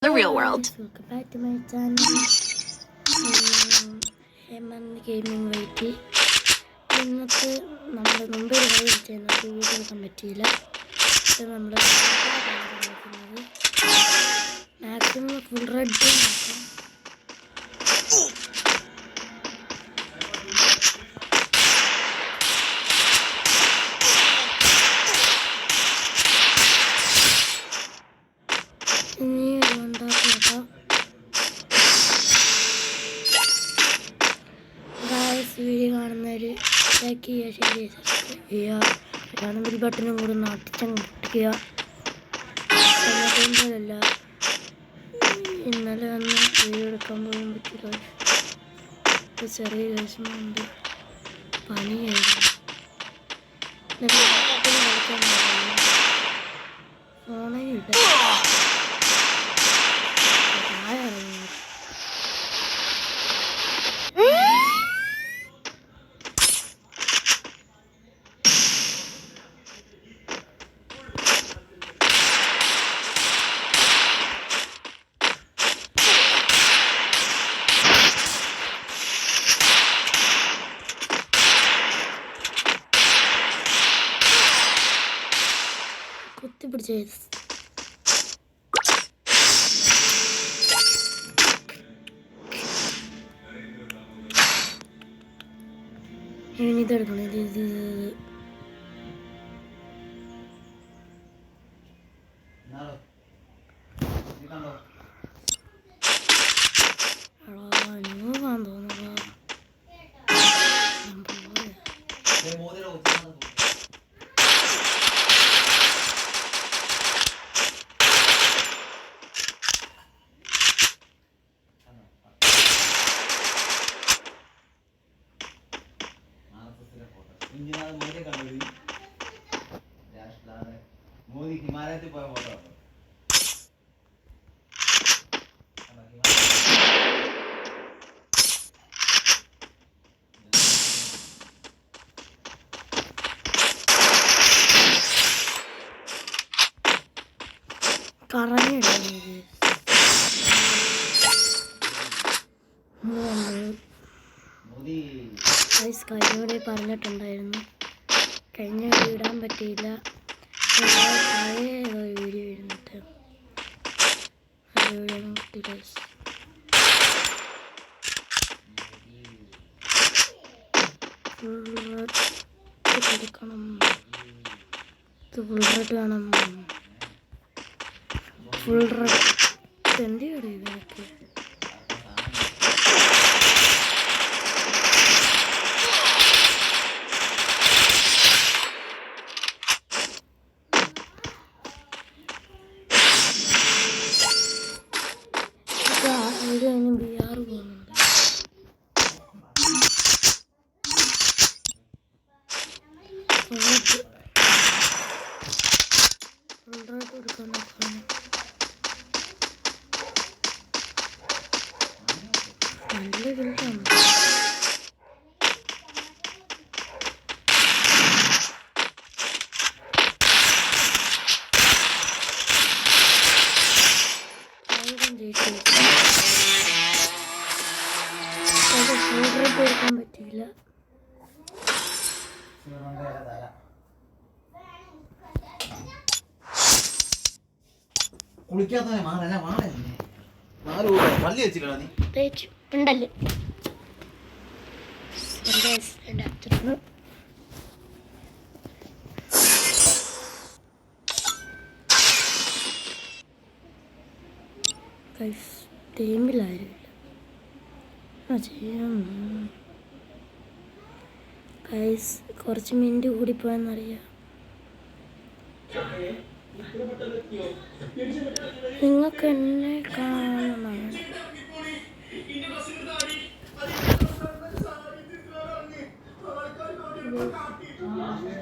the real world. Welcome back to my channel. Hemant Gaming Variety. ഇന്നത്തെ നമ്മൾ മുമ്പ് കളി ചെയ്യുന്നത് വീഡിയോ എടുക്കാൻ പറ്റിയില്ല. നമ്മൾ മാക്സിമം ഫുൾ റെഡ് നോക്കാം. ഇനി ഉണ്ടാക്കാം. വീഡിയോ കാണുന്നവർ ലൈക്ക് ചെയ്യുക, ഷെയർ ചെയ്യുക, സബ്സ്ക്രൈബ് ചെയ്യുക, കാണുന്ന ഒരു ബട്ടണും കൂടെ ഒന്ന് അടിച്ചങ്ങ് പോലല്ല ഇന്നലെ വന്ന് വീഡിയോ എടുക്കാൻ പോകാൻ പറ്റില്ല. ഇപ്പോൾ ചെറിയ ദിവസമുണ്ട്, പനിയായിരുന്നു. കളിക്കാൻ ഫോണേ ഇല്ല. കുത്തിപ്പിടിച്ച് ഇതെടുക്കണം. ഇത് പോകാൻ തോന്നുന്നു. മോദി ഹിമാലയത്തിൽ പോയ ഫോട്ടോ കഴിഞ്ഞവിടെ പറഞ്ഞിട്ടുണ്ടായിരുന്നു. കഴിഞ്ഞ വീഡിയോ ഇടാൻ പറ്റിയില്ല. പഴയ വീഡിയോ ഇരുന്നിട്ട് എടുക്കണം. ഫുൾ റെഡ് വേണം. ഫുൾ റെഡ് എന്തിനാണ് ഇതൊക്കെ? ഇതിന് ബിആർ പോകുന്നുണ്ട്. കൊടുക്കാൻ നോക്കണം. നല്ല കിട്ടാണ്. എടുക്കാൻ പറ്റിയില്ല. കുളിക്കാത്ത പള്ളി വെച്ചിട്ടോ നീ ഉണ്ടല്ലേ? എൻ്റെ അച്ഛന് ടൈമിലായിരുന്നില്ല. ഗൈസ് കുറച്ച് മിനിറ്റ് കൂടിപ്പോയെന്നറിയാം. നിങ്ങൾക്ക് എന്നെ കാണണം.